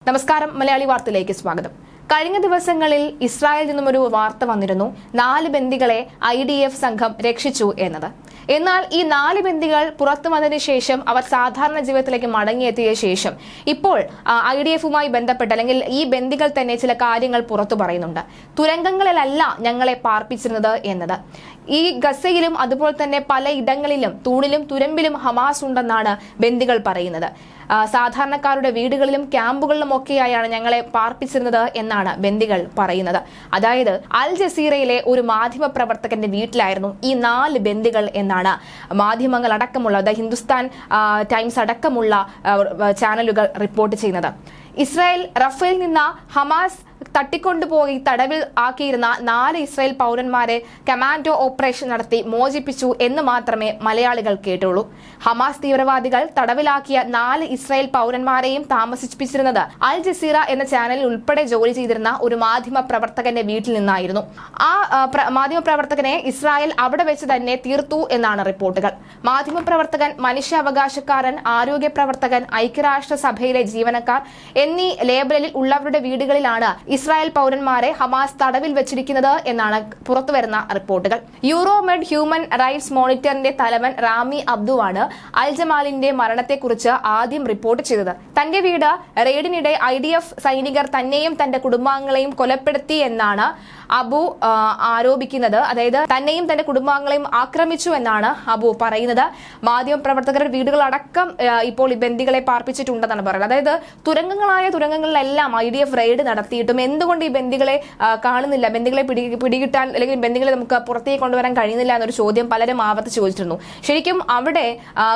നമസ്കാരം, മലയാളി വാർത്തയിലേക്ക് സ്വാഗതം. കഴിഞ്ഞ ദിവസങ്ങളിൽ ഇസ്രായേലിൽ നിന്നും ഒരു വാർത്ത വന്നിരുന്നു, 4 ബന്ദികളെ IDF സംഘം രക്ഷിച്ചു എന്നത്. എന്നാൽ ഈ 4 ബന്ദികൾ പുറത്തു വന്നതിന് ശേഷം അവർ സാധാരണ ജീവിതത്തിലേക്ക് മടങ്ങിയെത്തിയ ശേഷം ഇപ്പോൾ IDFുമായി ബന്ധപ്പെട്ട് അല്ലെങ്കിൽ ഈ ബന്ദികൾ തന്നെ ചില കാര്യങ്ങൾ പുറത്തു പറയുന്നുണ്ട്. തുരങ്കങ്ങളിലല്ല ഞങ്ങളെ പാർപ്പിച്ചിരുന്നത് എന്നത്. ഈ ഗസയിലും അതുപോലെ തന്നെ പല ഇടങ്ങളിലും തൂണിലും തുരമ്പിലും ഹമാസ് ഉണ്ടെന്നാണ് ബന്ദികൾ പറയുന്നത്. സാധാരണക്കാരുടെ വീടുകളിലും ക്യാമ്പുകളിലും ഒക്കെയായാണ് ഞങ്ങളെ പാർപ്പിച്ചിരുന്നത് എന്നാണ് ബന്ദികൾ പറയുന്നത്. അതായത് അൽ ജസീറയിലെ ഒരു മാധ്യമ പ്രവർത്തകന്റെ വീട്ടിലായിരുന്നു ഈ 4 ബന്ദികൾ എന്നാണ് മാധ്യമങ്ങൾ അടക്കമുള്ള ഹിന്ദുസ്ഥാൻ ടൈംസ് അടക്കമുള്ള ചാനലുകൾ റിപ്പോർട്ട് ചെയ്യുന്നത്. ഇസ്രായേൽ റഫേൽ നിന്ന് ഹമാസ് തട്ടിക്കൊണ്ടുപോയി തടവിൽ ആക്കിയിരുന്ന 4 ഇസ്രായേൽ പൗരന്മാരെ കമാൻഡോ ഓപ്പറേഷൻ നടത്തി മോചിപ്പിച്ചു എന്ന് മാത്രമേ മലയാളികൾ കേട്ടുള്ളൂ. ഹമാസ് തീവ്രവാദികൾ തടവിലാക്കിയ 4 ഇസ്രായേൽ പൗരന്മാരെയും താമസിപ്പിച്ചിരുന്നത് അൽ ജസീറ എന്ന ചാനലിൽ ഉൾപ്പെടെ ജോലി ചെയ്തിരുന്ന ഒരു മാധ്യമ പ്രവർത്തകന്റെ വീട്ടിൽ നിന്നായിരുന്നു. ആ മാധ്യമ പ്രവർത്തകനെ ഇസ്രായേൽ അവിടെ വെച്ച് തന്നെ തീർത്തു എന്നാണ് റിപ്പോർട്ടുകൾ. മാധ്യമ പ്രവർത്തകൻ, മനുഷ്യാവകാശക്കാരൻ, ആരോഗ്യ പ്രവർത്തകൻ, ഐക്യരാഷ്ട്രസഭയിലെ ജീവനക്കാർ എന്നീ ലേബലിൽ ഉള്ളവരുടെ വീടുകളിലാണ് ഇസ്രായേൽ പൗരന്മാരെ ഹമാസ് തടവിൽ വെച്ചിരിക്കുന്നത് എന്നാണ് പുറത്തുവരുന്ന റിപ്പോർട്ടുകൾ. യൂറോമെഡ് ഹ്യൂമൻ റൈറ്റ്സ് മോണിറ്ററിന്റെ തലവൻ റാമി അബ്ദുവാണ് അൽ ജമാലിന്റെ മരണത്തെക്കുറിച്ച് ആദ്യം റിപ്പോർട്ട് ചെയ്തത്. തന്റെ വീട് റെയ്ഡിനിടെ IDF സൈനികർ തന്നെയും തന്റെ കുടുംബാംഗങ്ങളെയും കൊലപ്പെടുത്തി എന്നാണ് അബു ആരോപിക്കുന്നത്. അതായത് തന്നെയും തന്റെ കുടുംബാംഗങ്ങളെയും ആക്രമിച്ചു എന്നാണ് അബു പറയുന്നത്. മാധ്യമപ്രവർത്തകരുടെ വീടുകളടക്കം ഇപ്പോൾ ഈ ബന്ദികളെ പാർപ്പിച്ചിട്ടുണ്ടെന്നാണ് പറയുന്നത്. അതായത് തുരങ്കങ്ങളിലെല്ലാം IDF റെയ്ഡ് നടത്തിയിട്ടും എന്തുകൊണ്ട് ഈ ബന്ദികളെ കാണുന്നില്ല, ബന്ദികളെ പിടികിട്ടാൻ അല്ലെങ്കിൽ ബന്ദികളെ നമുക്ക് പുറത്തേക്ക് കൊണ്ടുവരാൻ കഴിയുന്നില്ല എന്നൊരു ചോദ്യം പലരും ആവർത്തിച്ച് ചോദിച്ചിരുന്നു. ശരിക്കും അവിടെ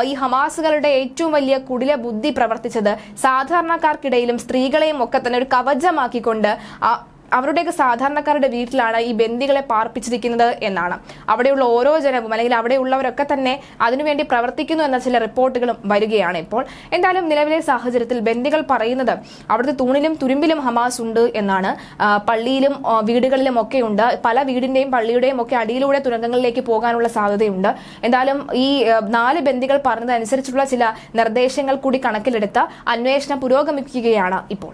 ഈ ഹമാസുകളുടെ ഏറ്റവും വലിയ കുടില ബുദ്ധി പ്രവർത്തിച്ചത് സാധാരണക്കാർക്കിടയിലും സ്ത്രീകളെയും ഒക്കെ തന്നെ ഒരു കവചമാക്കിക്കൊണ്ട് അവരുടെയൊക്കെ സാധാരണക്കാരുടെ വീട്ടിലാണ് ഈ ബന്ദികളെ പാർപ്പിച്ചിരിക്കുന്നത് എന്നാണ്. അവിടെയുള്ള ഓരോ ജനവും അല്ലെങ്കിൽ അവിടെയുള്ളവരൊക്കെ തന്നെ അതിനുവേണ്ടി പ്രവർത്തിക്കുന്നു എന്ന ചില റിപ്പോർട്ടുകളും വരികയാണ് ഇപ്പോൾ. എന്തായാലും നിലവിലെ സാഹചര്യത്തിൽ ബന്ദികൾ പറയുന്നത് അവിടുത്തെ തൂണിലും തുരുമ്പിലും ഹമാസ് ഉണ്ട് എന്നാണ്. പള്ളിയിലും വീടുകളിലും ഒക്കെ ഉണ്ട്. പല വീടിന്റെയും പള്ളിയുടെയും ഒക്കെ അടിയിലൂടെ തുരങ്കങ്ങളിലേക്ക് പോകാനുള്ള സാധ്യതയുണ്ട്. എന്തായാലും ഈ 4 ബന്ദികൾ പറഞ്ഞതനുസരിച്ചുള്ള ചില നിർദ്ദേശങ്ങൾ കൂടി കണക്കിലെടുത്ത് അന്വേഷണം പുരോഗമിക്കുകയാണ് ഇപ്പോൾ.